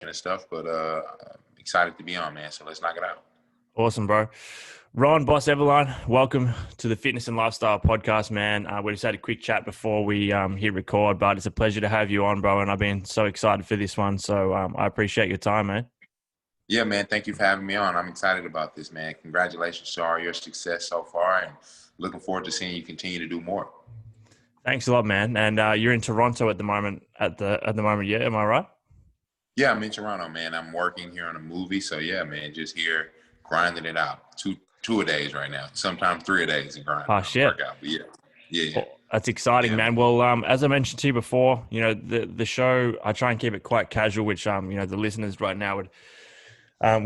and stuff, but excited to be on, man. So let's knock it out. Awesome, bro. Ron, Boss Everline, welcome to the Fitness and Lifestyle Podcast, man. We just had a quick chat before we hit record, but it's a pleasure to have you on, bro, and I've been so excited for this one, so I appreciate your time, man. Yeah, man. Thank you for having me on. I'm excited about this, man. Congratulations to all your success so far, and looking forward to seeing you continue to do more. Thanks a lot, man. And you're in Toronto at the moment. At the moment, yeah. Am I right? Yeah, I'm in Toronto, man. I'm working here on a movie, so yeah, man, just here grinding it out. Two a days right now. Sometimes three a days and grinding Oh on the shit. workout. But yeah. Well, that's exciting, Yeah, man. Well, as I mentioned to you before, the show, I try and keep it quite casual, which the listeners right now would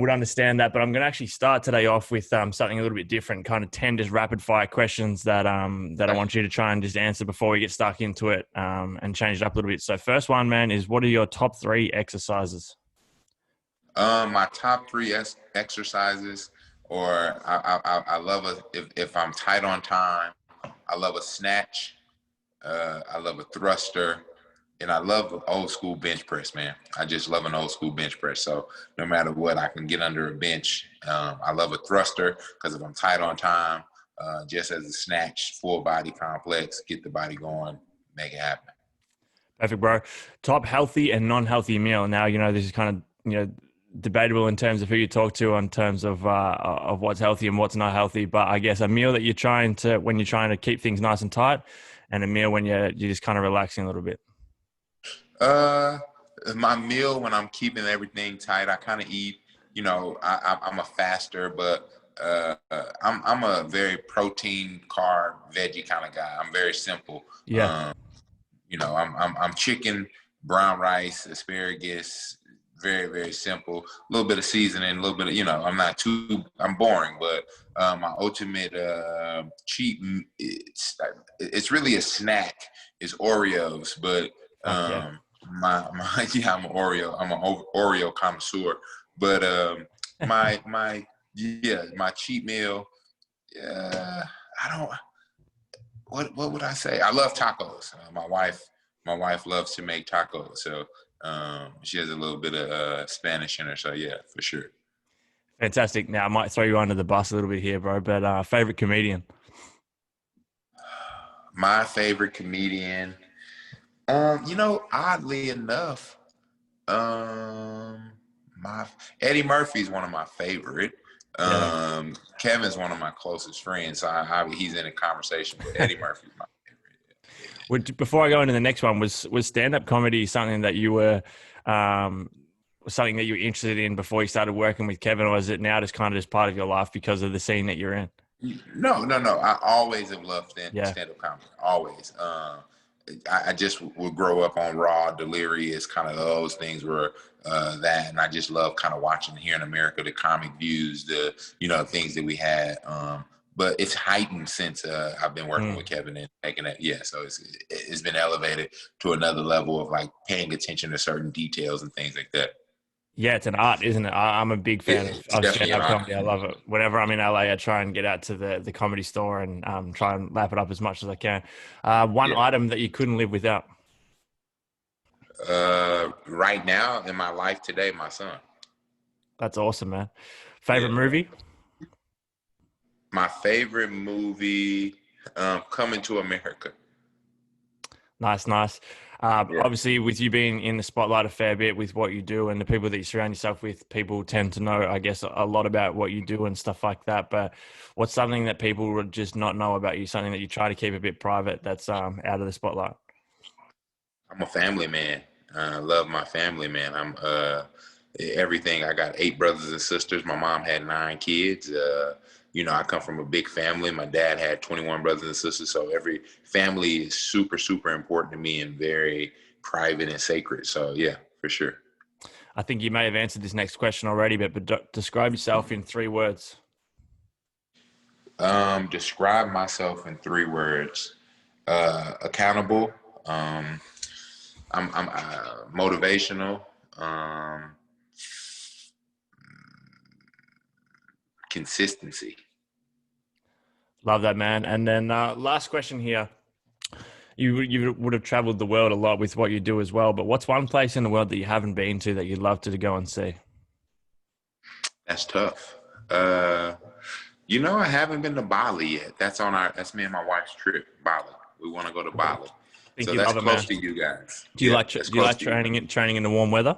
understand that. But I'm going to actually start today off with something a little bit different, kind of 10 just rapid fire questions that I want you to try and just answer before we get stuck into it, and change it up a little bit. So first one, man, is what are your top 3 exercises? My top three exercises, or I love if I'm tight on time, I love a snatch, I love a thruster, and I love old school bench press, man. I just love an old school bench press. So no matter what, I can get under a bench. I love a thruster because if I'm tight on time, just as a snatch, full body complex, get the body going, make it happen. Perfect, bro. Top healthy and non-healthy meal. Now, this is kind of, debatable in terms of who you talk to in terms of what's healthy and what's not healthy. But I guess a meal that when you're trying to keep things nice and tight, and a meal when you're just kind of relaxing a little bit. Uh, my meal when I'm keeping everything tight, I kind of eat. I'm a faster, but I'm a very protein, carb, veggie kind of guy. I'm very simple. Yeah. I'm chicken, brown rice, asparagus, very, very simple. A little bit of seasoning, a little bit of, I'm boring, but my ultimate cheat, it's really a snack, is Oreos, but Yeah. I'm an Oreo connoisseur, but my cheat meal, I don't, what would I say? I love tacos. My wife loves to make tacos, so she has a little bit of Spanish in her. So yeah, for sure. Fantastic. Now I might throw you under the bus a little bit here, bro. But favorite comedian? My favorite comedian, oddly enough, my Eddie Murphy is one of my favorite. Yeah. Kevin's one of my closest friends, so he's in a conversation. But Eddie Murphy's my Before I go into the next one, was stand-up comedy something that you were interested in before you started working with Kevin, or is it now just kind of just part of your life because of the scene that you're in? No. I always have loved Yeah. stand-up comedy. Always. I just would grow up on Raw, Delirious, kind of those things were that, and I just love kind of watching here in America the comic views, the things that we had. But it's heightened since I've been working with Kevin and making it. Yeah, so it's been elevated to another level of like paying attention to certain details and things like that. Yeah, it's an art, isn't it? I'm a big fan It's of definitely an stand-up honor. comedy. I love it. Whenever I'm in LA, I try and get out to the comedy store and try and lap it up as much as I can. One Yeah. item that you couldn't live without? Right now in my life today, my son. That's awesome, man. Favorite Yeah. movie? My favorite movie, Coming to America. Nice, nice. Yeah. Obviously, with you being in the spotlight a fair bit with what you do and the people that you surround yourself with, people tend to know, I guess, a lot about what you do and stuff like that. But what's something that people would just not know about you, something that you try to keep a bit private that's out of the spotlight? I'm a family man. I love my family, man. I'm everything. I got 8 brothers and sisters. My mom had 9 kids. I come from a big family. My dad had 21 brothers and sisters. So every family is super, super important to me and very private and sacred. So yeah, for sure. I think you may have answered this next question already, but describe yourself in 3 words. Describe myself in 3 words. Accountable. I'm motivational. Um, Consistency. Love that, man. And then last question here. you would have traveled the world a lot with what you do as well. But what's one place in the world that you haven't been to that you'd love to go and see? That's tough. I haven't been to Bali yet. That's me and my wife's trip, Bali. We want to go to Bali. I think So you that's love it, man. close to you guys. Do you Yeah, like that's do you close like to you. training in the warm weather?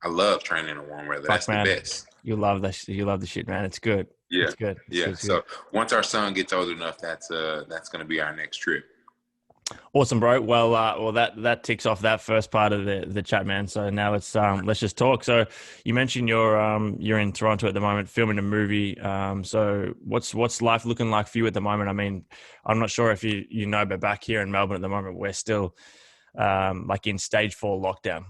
I love training in warm weather. Fuck, That's the man, best. you love that. You love the shit, man. It's good. Yeah. It's good. It's Yeah. good. It's good. So once our son gets old enough, that's gonna be our next trip. Awesome, bro. Well, that ticks off that first part of the chat, man. So now let's just talk. So you mentioned you're in Toronto at the moment, filming a movie. So what's life looking like for you at the moment? I mean, I'm not sure if you know, but back here in Melbourne at the moment, we're still like in stage 4 lockdown.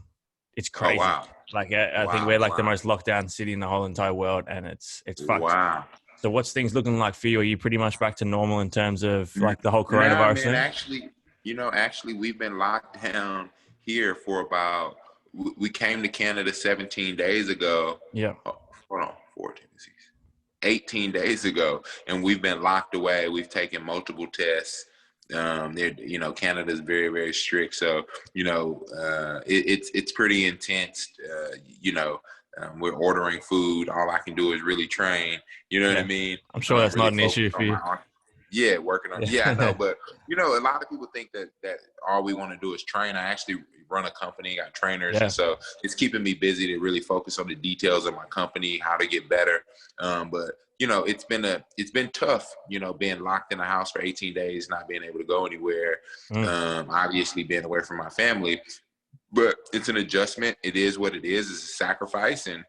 It's Oh crazy. wow. Like I think Wow. we're like the Wow. most locked down city in the whole entire world, and it's fucked. Wow. So what's things looking like for you? Are you pretty much back to normal in terms of like the whole Nah, coronavirus man, thing? actually we've been locked down here for about we came to Canada 17 days ago. Yeah. Oh, hold on, 14, 18 days ago, and we've been locked away. We've taken multiple tests. Canada's very, very strict. So, it's pretty intense. We're ordering food. All I can do is really train. You know what I Yeah. mean? I'm sure that's Really not an focus issue for on you. my yeah, working on. Yeah, I know, Yeah. but a lot of people think that all we want to do is train. I actually run a company, got trainers, and Yeah. so it's keeping me busy to really focus on the details of my company, how to get better. But it's been tough, being locked in the house for 18 days, not being able to go anywhere. Mm. Obviously being away from my family, but it's an adjustment. It is what it is. It's a sacrifice, and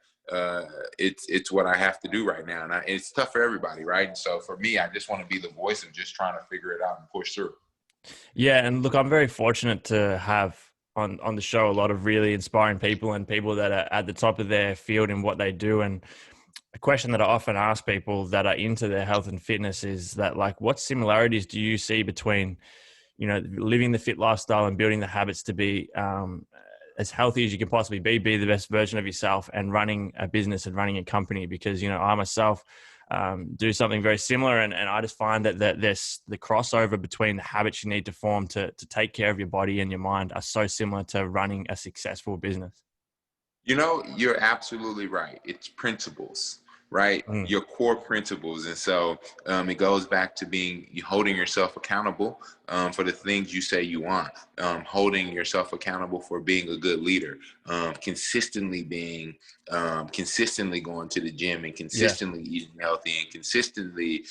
it's what I have to do right now. And it's tough for everybody, right? And so for me, I just want to be the voice of just trying to figure it out and push through. Yeah, and look, I'm very fortunate to have on the show a lot of really inspiring people and people that are at the top of their field in what they do. And a question that I often ask people that are into their health and fitness is that, like, what similarities do you see between, living the fit lifestyle and building the habits to be as healthy as you can possibly be the best version of yourself, and running a business and running a company? Because, I myself do something very similar. And I just find that there's the crossover between the habits you need to form to take care of your body and your mind are so similar to running a successful business. You're absolutely right. It's principles, right? Mm. Your core principles. And so it goes back to holding yourself accountable for the things you say you want, holding yourself accountable for being a good leader, consistently going to the gym, and Yeah. consistently eating healthy, and consistently,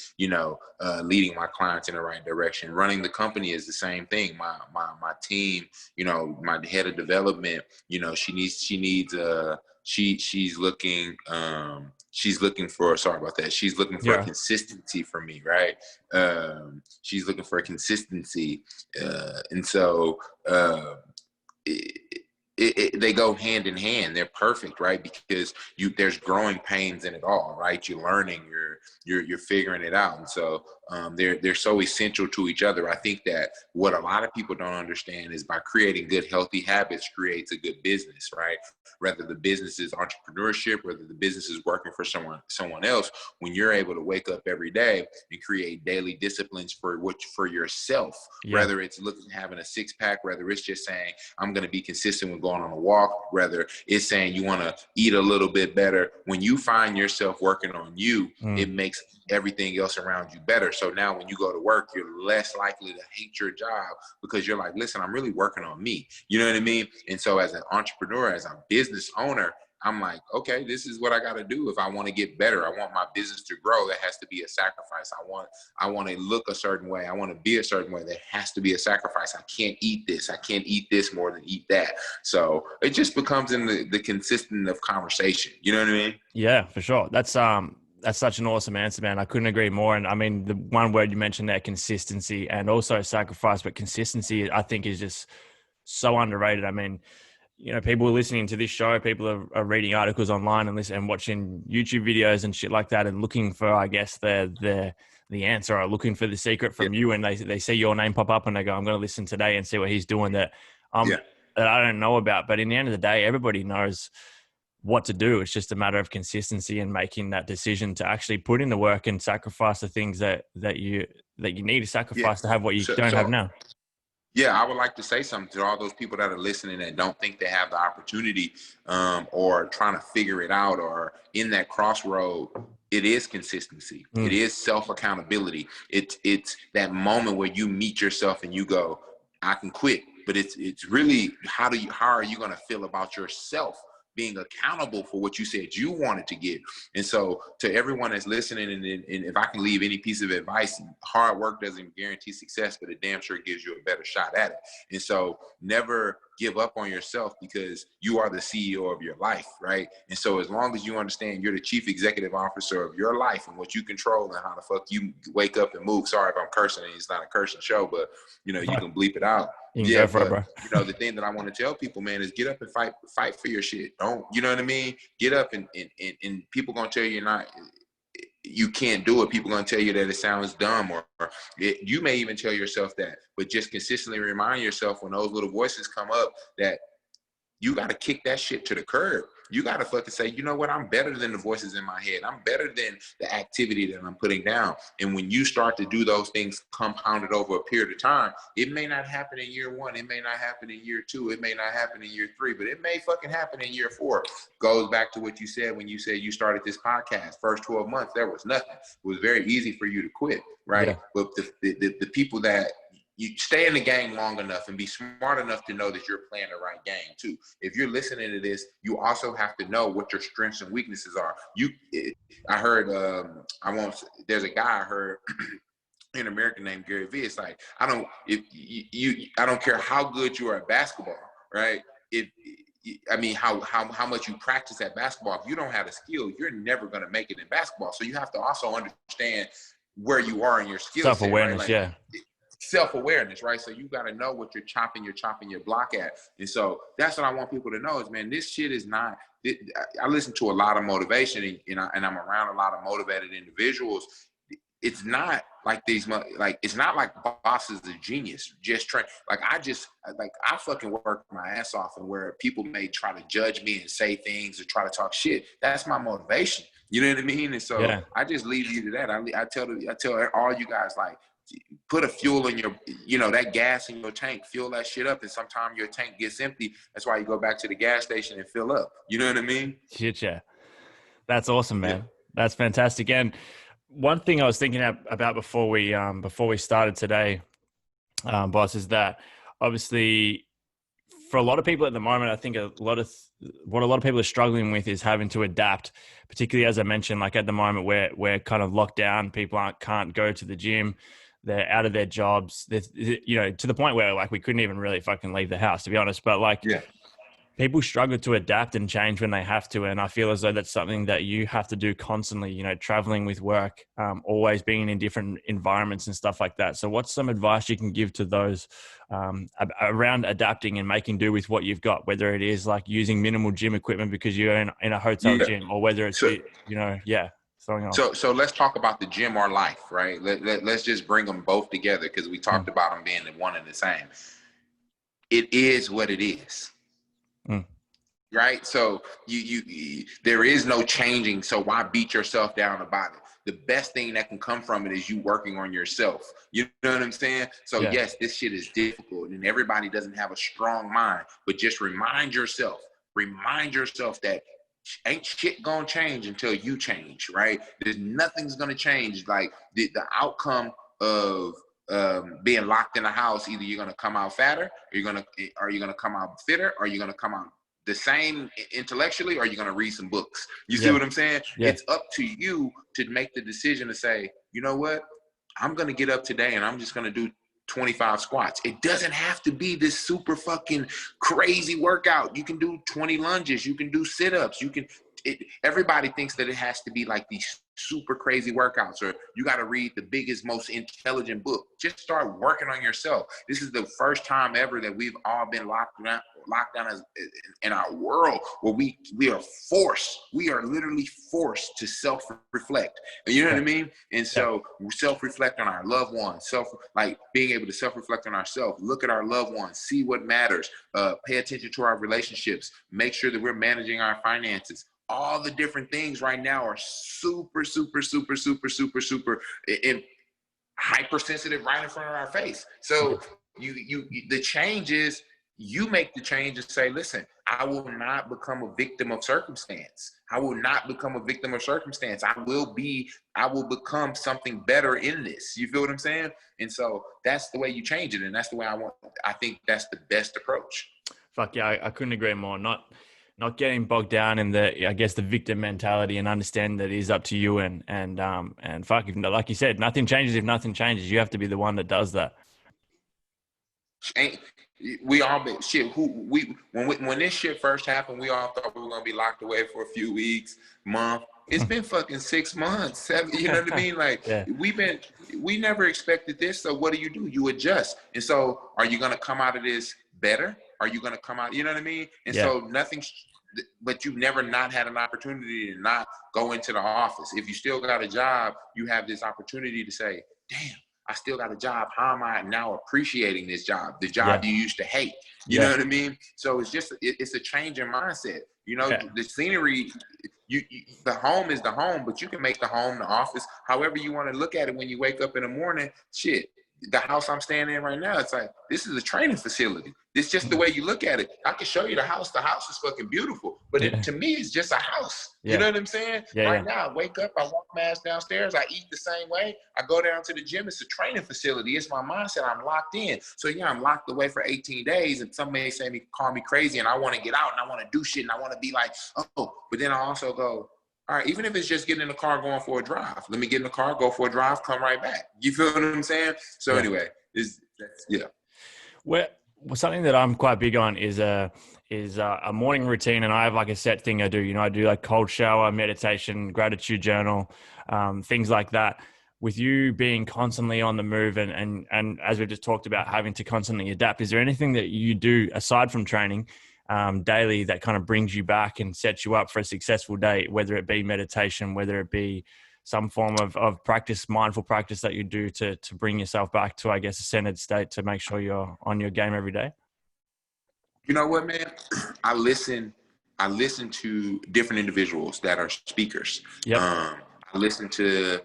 leading my clients in the right direction. Running the company is the same thing. My team, my head of development, she's looking for, sorry about that, she's looking for a Yeah. consistency for me, right? She's looking for a consistency, and so they go hand in hand. They're perfect, right? Because there's growing pains in it all, right? You're learning, you're figuring it out, and so they're so essential to each other. I think that what a lot of people don't understand is by creating good, healthy habits creates a good business, right? Whether the business is entrepreneurship, whether the business is working for someone else, when you're able to wake up every day and create daily disciplines for yourself, Yeah. whether it's having a six pack, whether it's just saying I'm going to be consistent with going on a walk, whether it's saying you want to eat a little bit better. When you find yourself working on you, it makes everything else around you better. So now when you go to work, you're less likely to hate your job because you're like, listen, I'm really working on me. You know what I mean? And so as an entrepreneur, as a business owner, I'm like, okay, this is what I got to do if I want to get better. I want my business to grow. That has to be a sacrifice. I want to look a certain way. I want to be a certain way. That has to be a sacrifice. I can't eat this. I can't eat this more than eat that. So it just becomes in the consistent of conversation. You know what I mean? Yeah, for sure. That's such an awesome answer, man. I couldn't agree more. And I mean, the one word you mentioned there, consistency, and also sacrifice, but consistency, I think, is just so underrated. I mean, people are listening to this show, people are reading articles online and watching YouTube videos and shit like that, and looking for, I guess, the answer, or looking for the secret from you. And they see your name pop up and they go, I'm going to listen today and see what he's doing that Yeah. that I don't know about. But in the end of the day, everybody knows what to do. It's just a matter of consistency and making that decision to actually put in the work and sacrifice the things that you need to sacrifice to have what you don't have now. Yeah, I would like to say something to all those people that are listening that don't think they have the opportunity, or trying to figure it out, or in that crossroad. It is consistency. It Mm. is self-accountability. It's that moment where you meet yourself and you go, I can quit. But it's really, how are you going to feel about yourself being accountable for what you said you wanted to get? And so, to everyone that's listening, and if I can leave any piece of advice, hard work doesn't guarantee success, but it damn sure gives you a better shot at it. And so, never give up on yourself, because you are the CEO of your life, right? And so, as long as you understand you're the chief executive officer of your life and what you control and how the fuck you wake up and move. Sorry if I'm cursing, it's not a cursing show, but you can bleep it out. You can Yeah, go for it, but bro. the thing that I want to tell people, man, is get up and fight for your shit. Don't, you know what I mean? Get up, and people gonna tell you you can't do it. People gonna tell you that it sounds dumb, or you may even tell yourself that. But just consistently remind yourself, when those little voices come up, that you got to kick that shit to the curb. You got to fucking say, you know what? I'm better than the voices in my head. I'm better than the activity that I'm putting down. And when you start to do those things compounded over a period of time, it may not happen in year 1. It may not happen in year 2. It may not happen in year 3, but it may fucking happen in year 4. Goes back to what you said when you said you started this podcast. First 12 months, there was nothing. It was very easy for you to quit, right? Yeah. But the people that, you stay in the game long enough and be smart enough to know that you're playing the right game too. If you're listening to this, you also have to know what your strengths and weaknesses are. I heard, there's a guy I heard in America named Gary Vee. It's like, I don't care how good you are at basketball, right? How much you practice at basketball. If you don't have a skill, you're never going to make it in basketball. So you have to also understand where you are in your skill set, right? Self-awareness, Like, yeah. self-awareness, right? So you got to know what you're chopping your block at. And so that's what I want people to know is, man, this shit is not, I listen to a lot of motivation, and I'm around a lot of motivated individuals. It's not like it's not like Boss is a genius. Just trying, I fucking work my ass off, and where people may try to judge me and say things or try to talk shit, that's my motivation. You know what I mean? And so Yeah. I just leave you to that. I tell all you guys, like, put a fuel in your, that gas in your tank, fill that shit up. And sometimes your tank gets empty. That's why you go back to the gas station and fill up. You know what I mean? Shit, yeah. That's awesome, Yeah. man. That's fantastic. And one thing I was thinking about before we started today, Boss, is that obviously for a lot of people at the moment, I think what a lot of people are struggling with is having to adapt, particularly as I mentioned, like at the moment where we're kind of locked down, people can't go to the gym, they're out of their jobs, to the point where like we couldn't even really fucking leave the house, to be honest. But like, Yeah. people struggle to adapt and change when they have to. And I feel as though that's something that you have to do constantly, traveling with work, always being in different environments and stuff like that. So what's some advice you can give to those around adapting and making do with what you've got, whether it is like using minimal gym equipment because you're in a hotel gym, or whether it's, So, something else. so let's talk about the gym or life, right? Let's just bring them both together, because we talked about them being the one and the same. It is what it is. Right? So there is no changing. So why beat yourself down about it? The best thing that can come from it is you working on yourself. You know what I'm saying? So yes, this shit is difficult, and everybody doesn't have a strong mind, but just remind yourself that ain't shit gonna change until you change, right? Nothing's gonna change. Like the outcome of being locked in a house, either you're gonna come out fatter, or you're gonna come out fitter, or you're gonna come out the same intellectually, or you're going to read some books. You see what I'm saying? Yeah. It's up to you to make the decision to say, you know what? I'm going to get up today and I'm just going to do 25 squats. It doesn't have to be this super fucking crazy workout. You can do 20 lunges. You can do sit-ups. Everybody thinks that it has to be like these super crazy workouts, or you got to read the biggest, most intelligent book. Just start working on yourself. This is the first time ever that we've all been locked down in our world, where we are literally forced to self-reflect. You know what I mean? And so self-reflect on our loved ones, being able to self-reflect on ourselves, look at our loved ones, see what matters, pay attention to our relationships, make sure that we're managing our finances. All the different things right now are super, super, super, super, super, super hypersensitive right in front of our face. So the change is you make the change and say, listen, I will not become a victim of circumstance. I will not become a victim of circumstance. I will become something better in this. You feel what I'm saying? And so that's the way you change it. And that's the way I think that's the best approach. Fuck yeah, I couldn't agree more. Not getting bogged down in the, I guess, the victim mentality, and understand that it is up to you. And fuck, if, like you said, nothing changes if nothing changes. You have to be the one that does that. We all been shit. When this shit first happened, we all thought we were gonna be locked away for a few weeks, month. It's been fucking 6 months, 7. You know what I mean? Like yeah. we never expected this. So what do? You adjust. And so, are you gonna come out of this better? Are you gonna come out? You know what I mean? And so nothing. But you've never not had an opportunity to not go into the office. If you still got a job, you have this opportunity to say, damn, I still got a job. How am I now appreciating this job? The job you used to hate. You know what I mean? So it's a change in mindset. You know, the scenery, the home is the home, but you can make the home the office however you want to look at it. When you wake up in the morning, shit, the house I'm staying in right now, it's like, this is a training facility. It's just the way you look at it. I can show you the house. The house is fucking beautiful, but to me, it's just a house. You know what I'm saying? Right now, I wake up, I walk my ass downstairs, I eat the same way. I go down to the gym. It's a training facility. It's my mindset. I'm locked in. So yeah, I'm locked away for 18 days, and some may call me crazy, and I want to get out, and I want to do shit, and I want to be like, oh, but then I also go, all right, even if it's just getting in the car, going for a drive, let me get in the car, go for a drive, come right back. You feel what I'm saying? So anyway, Well, something that I'm quite big on is a morning routine, and I have like a set thing I do. You know, I do like cold shower, meditation, gratitude journal, things like that. With you being constantly on the move, and as we just talked about, having to constantly adapt, is there anything that you do aside from training daily that kind of brings you back and sets you up for a successful day, whether it be meditation, whether it be some form of practice, mindful practice that you do to bring yourself back to, I guess, a centered state to make sure you're on your game every day? You know what, man? I listen to different individuals that are speakers. I listen to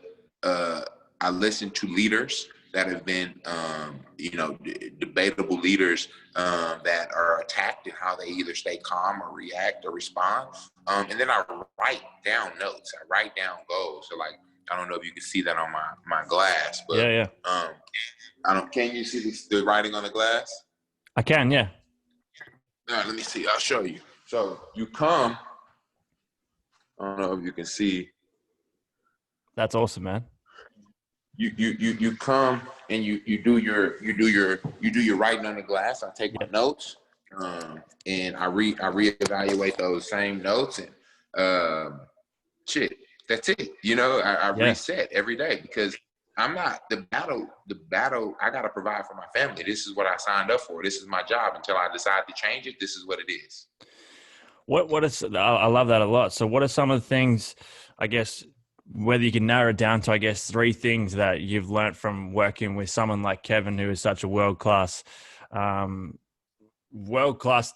leaders that have been, debatable leaders that are attacked, and how they either stay calm or react or respond. And then I write down notes. I write down goals. So like, I don't know if you can see that on my glass, but can you see the writing on the glass? I can, yeah. All right, let me see. I'll show you. So you come. I don't know if you can see. That's awesome, man. You come and you do your writing on the glass. I take my notes, and I reevaluate those same notes, and shit. That's it. You know, I reset every day, because I'm not the battle. I got to provide for my family. This is what I signed up for. This is my job. Until I decide to change it, this is what it is. What is? I love that a lot. So, what are some of the things, I guess, whether you can narrow it down to, I guess, 3 things that you've learned from working with someone like Kevin, who is such a world-class,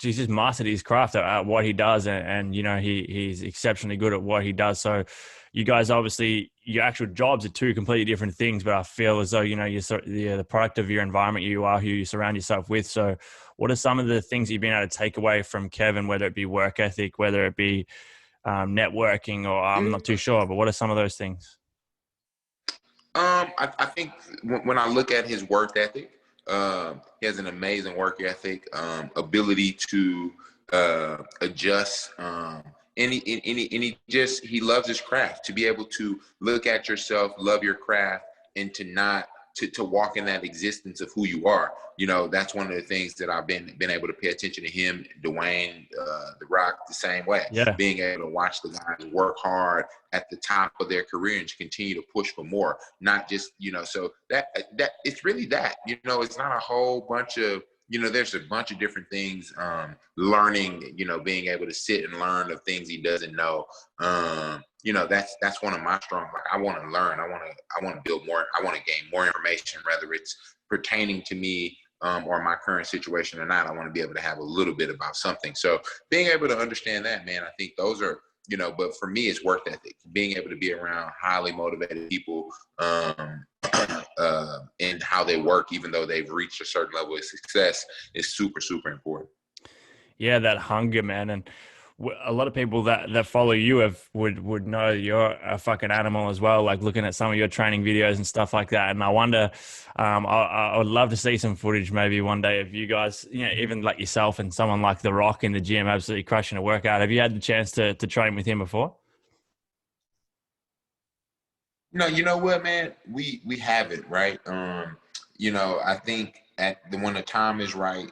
he's just mastered his craft at what he does. And you know, he's exceptionally good at what he does. So you guys, obviously, your actual jobs are 2 completely different things, but I feel as though, you know, you're the product of your environment. You are who you surround yourself with. So what are some of the things you've been able to take away from Kevin, whether it be work ethic, whether it be networking, or I'm not too sure, but what are some of those things? I think when I look at his work ethic, he has an amazing work ethic, ability to adjust, and he loves his craft. To be able to look at yourself, love your craft, and to walk in that existence of who you are. You know, that's one of the things that I've been able to pay attention to him, Dwayne, The Rock, the same way. Being able to watch the guys work hard at the top of their career and to continue to push for more. Not just, you know, so that it's really that, you know, it's not a whole bunch of, you know, there's a bunch of different things, learning, you know, being able to sit and learn of things he doesn't know. You know, that's one of my strong, like, I want to learn. I want to build more. I want to gain more information, whether it's pertaining to me, or my current situation or not. I want to be able to have a little bit about something. So being able to understand that, man, I think those are, you know, but for me, it's work ethic, being able to be around highly motivated people, in how they work, even though they've reached a certain level of success, is super, super important. Yeah, that hunger, man. And a lot of people that follow you would know you're a fucking animal as well, like looking at some of your training videos and stuff like that. And I wonder, I would love to see some footage maybe one day of you guys, even like yourself and someone like The Rock in the gym absolutely crushing a workout. Have you had the chance to train with him before? No, you know what, man? We have it, right? I think when the time is right,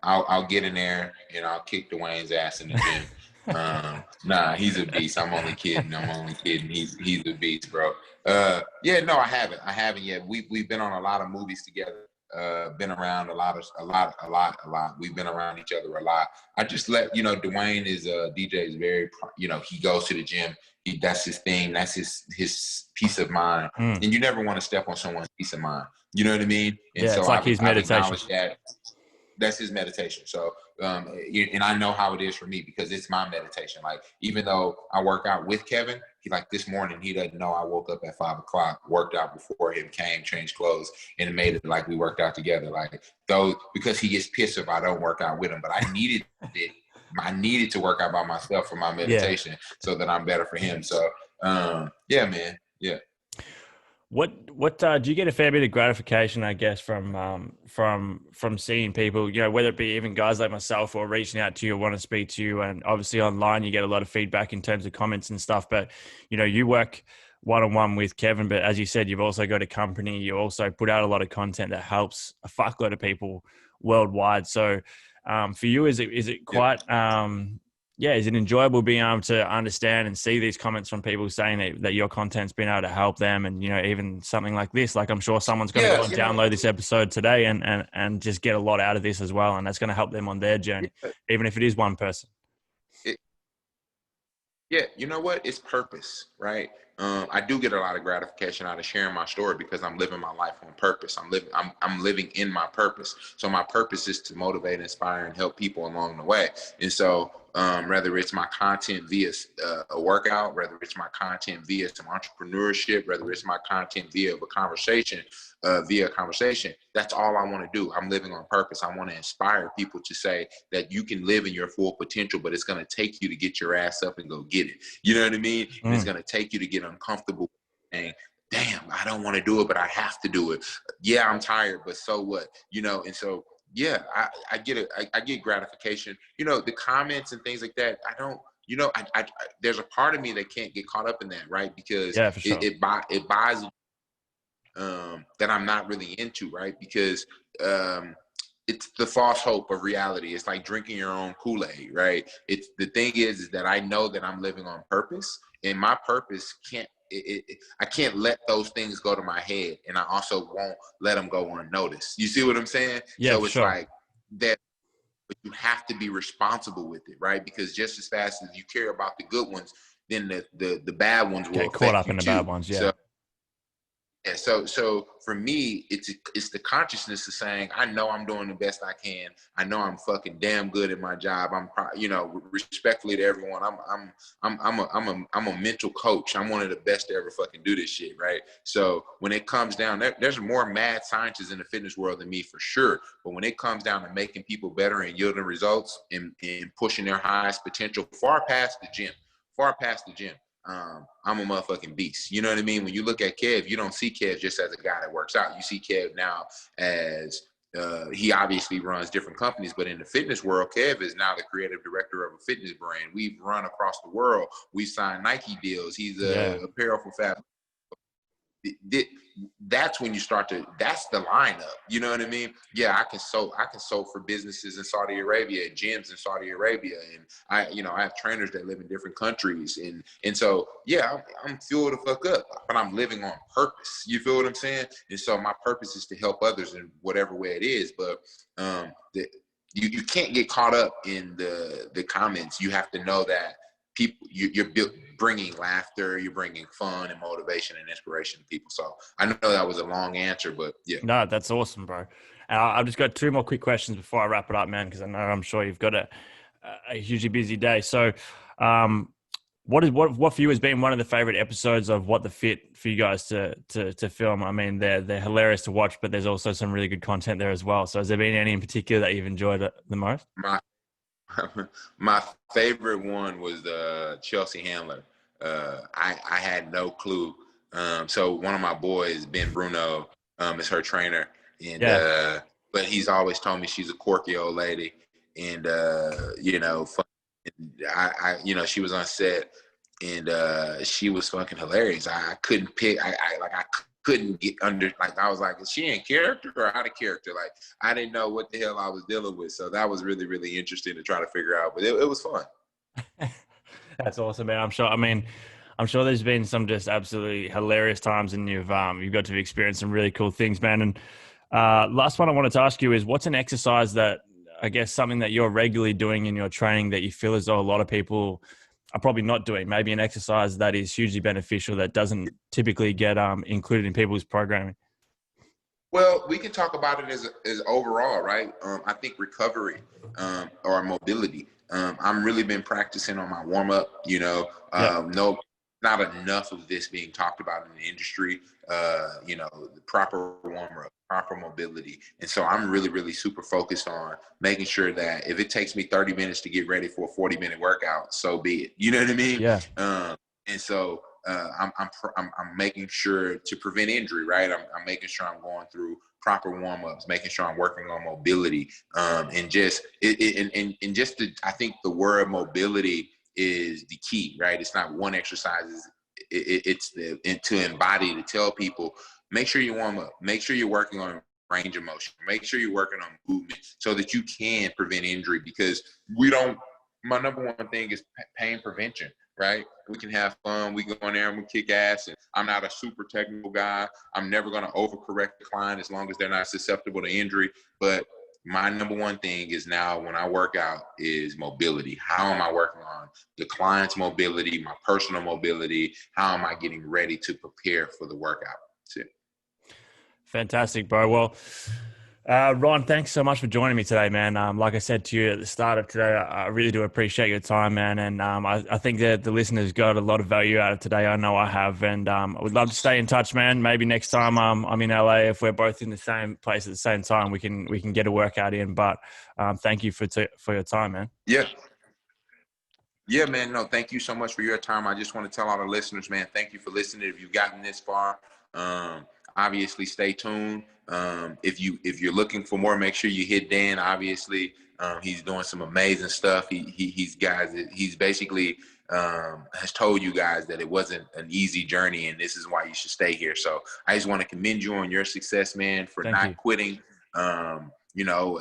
I'll get in there and I'll kick Dwayne's ass in the gym. Nah, he's a beast. I'm only kidding. He's a beast, bro. Yeah, no, I haven't. I haven't yet. We've been on a lot of movies together. Been around a lot. We've been around each other a lot. I just Dwayne is DJ is very, he goes to the gym. That's his thing. That's his peace of mind. Mm. And you never want to step on someone's peace of mind. You know what I mean? And Yeah, so it's like his I've meditation. acknowledged that. That's his meditation. So, and I know how it is for me because it's my meditation. Like, even though I work out with Kevin, this morning, he doesn't know I woke up at 5:00, worked out before him, came, changed clothes, and made it like we worked out together. Like, though, because he gets pissed if I don't work out with him, but I needed it. I needed to work out by myself for my meditation so that I'm better for him. So, yeah, man. Yeah. What do you get a fair bit of gratification, I guess, from seeing people, whether it be even guys like myself or reaching out to you or want to speak to you, and obviously online you get a lot of feedback in terms of comments and stuff, but you work one-on-one with Kevin, but as you said, you've also got a company, you also put out a lot of content that helps a fuckload of people worldwide. So for you, is it quite is it enjoyable being able to understand and see these comments from people saying that your content's been able to help them? And, even something like this, like I'm sure someone's going to go and download this episode today and just get a lot out of this as well. And that's going to help them on their journey, even if it is one person. Yeah, you know what? It's purpose, right? I do get a lot of gratification out of sharing my story because I'm living my life on purpose. I'm living in my purpose. So my purpose is to motivate, inspire, and help people along the way. And so whether it's my content via a workout, whether it's my content via some entrepreneurship, whether it's my content via a conversation, that's all I want to do. I'm living on purpose. I want to inspire people to say that you can live in your full potential, but it's going to take you to get your ass up and go get it. You know what I mean? And it's going to take you to get uncomfortable and damn, I don't want to do it, but I have to do it. Yeah, I'm tired, but so what? And so yeah, I get gratification. The comments and things like that. I don't. There's a part of me that can't get caught up in that, right? Because for sure. it buys that I'm not really into, right? Because it's the false hope of reality. It's like drinking your own Kool-Aid, right? It's the thing is that I know that I'm living on purpose, and my purpose I can't let those things go to my head, and I also won't let them go unnoticed. You see what I'm saying? Yeah, so it's sure. like that. But you have to be responsible with it, right? Because just as fast as you care about the good ones, then the bad ones will get caught up you in the too. bad ones. Yeah. So for me, it's the consciousness of saying, I know I'm doing the best I can. I know I'm fucking damn good at my job. I'm, respectfully to everyone. I'm a mental coach. I'm one of the best to ever fucking do this shit, right? So when it comes down, there's more mad scientists in the fitness world than me for sure. But when it comes down to making people better and yielding results and pushing their highest potential far past the gym. I'm a motherfucking beast. You know what I mean? When you look at Kev, you don't see Kev just as a guy that works out. You see Kev now as he obviously runs different companies, but in the fitness world, Kev is now the creative director of a fitness brand. We've run across the world. We signed Nike deals. He's a apparel for Fab. That's when you start that's the lineup. You know what I mean? Yeah, I can sew for businesses in Saudi Arabia, gyms in Saudi Arabia, and I have trainers that live in different countries, and so yeah, I'm fueled to fuck up, but I'm living on purpose. You feel what I'm saying? And so my purpose is to help others in whatever way it is, but you can't get caught up in the comments. You have to know that people you're bringing laughter, you're bringing fun and motivation and inspiration to people. So I know that was a long answer, but yeah. No, that's awesome, bro. I've just got two more quick questions before I wrap it up, man, because I'm sure you've got a hugely busy day. So what for you has been one of the favorite episodes of What the Fit for you guys to film? I mean, they're hilarious to watch, but there's also some really good content there as well. So has there been any in particular that you've enjoyed the most? My my favorite one was Chelsea Handler. I had no clue. So one of my boys, Ben Bruno, is her trainer, and Yeah, but he's always told me she's a quirky old lady, and fun. And she was on set, and she was fucking hilarious. I couldn't pick. I couldn't get under. Like I was like, is she in character or out of character? Like I didn't know what the hell I was dealing with. So that was really really interesting to try to figure out. But it was fun. that's awesome, man. I'm sure. I mean, I'm sure there's been some just absolutely hilarious times, and you've got to experience some really cool things, man. And last one I wanted to ask you is, what's an exercise that I guess something that you're regularly doing in your training that you feel as though a lot of people are probably not doing? Maybe an exercise that is hugely beneficial that doesn't typically get included in people's programming. Well, we can talk about it as overall, right? I think recovery or mobility. I'm really been practicing on my warm up. Yep. No, not enough of this being talked about in the industry. The proper warm up, proper mobility, and so I'm really, really super focused on making sure that if it takes me 30 minutes to get ready for a 40-minute workout, so be it. You know what I mean? Yeah. And so I'm making sure to prevent injury, right? I'm making sure I'm going through proper warm ups, making sure I'm working on mobility, and just I think the word mobility is the key, right? It's not one exercise. It's to embody, to tell people, make sure you warm up, make sure you're working on range of motion, make sure you're working on movement so that you can prevent injury, because my number one thing is pain prevention, right? We can have fun. We go in there and we kick ass. And I'm not a super technical guy. I'm never going to overcorrect the client as long as they're not susceptible to injury. But my number one thing is now when I work out is mobility. How am I working on the client's mobility, my personal mobility? How am I getting ready to prepare for the workout? That's it. Fantastic, bro. Well, Ron, thanks so much for joining me today, man. Like I said to you at the start of today, I really do appreciate your time, man. And I think that the listeners got a lot of value out of today. I know I have. And I would love to stay in touch, man. Maybe next time I'm in LA, if we're both in the same place at the same time, we can get a workout in. But thank you for your time, man. Yeah. Yeah, man. No, thank you so much for your time. I just want to tell all the listeners, man, thank you for listening. If you've gotten this far, obviously stay tuned. If you're looking for more, make sure you hit Dan. Obviously, he's doing some amazing stuff. He's basically has told you guys that it wasn't an easy journey, and this is why you should stay here. So I just want to commend you on your success, man, for Thank you. not quitting.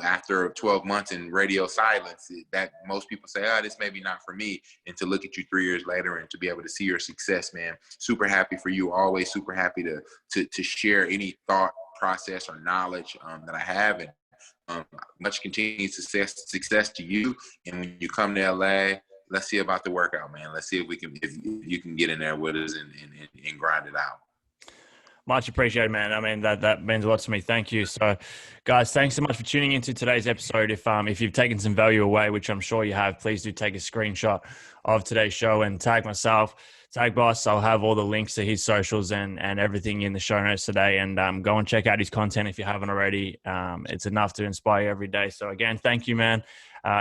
After 12 months in radio silence, that most people say, this may be not for me. And to look at you 3 years later and to be able to see your success, man, super happy for you. Always super happy to share any thought process or knowledge that I have. And much continued success to you. And when you come to LA, let's see about the workout, man. Let's see if you can get in there with us and grind it out. Much appreciated, man. I mean, that means a lot to me. Thank you. So, guys, thanks so much for tuning into today's episode. If you've taken some value away, which I'm sure you have, please do take a screenshot of today's show and tag myself, tag Boss. I'll have all the links to his socials and everything in the show notes today. And go and check out his content if you haven't already. It's enough to inspire you every day. So, again, thank you, man.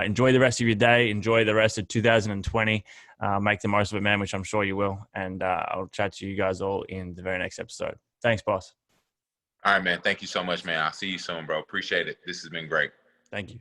Enjoy the rest of your day. Enjoy the rest of 2020. Make the most of it, man, which I'm sure you will. And I'll chat to you guys all in the very next episode. Thanks, Boss. All right, man. Thank you so much, man. I'll see you soon, bro. Appreciate it. This has been great. Thank you.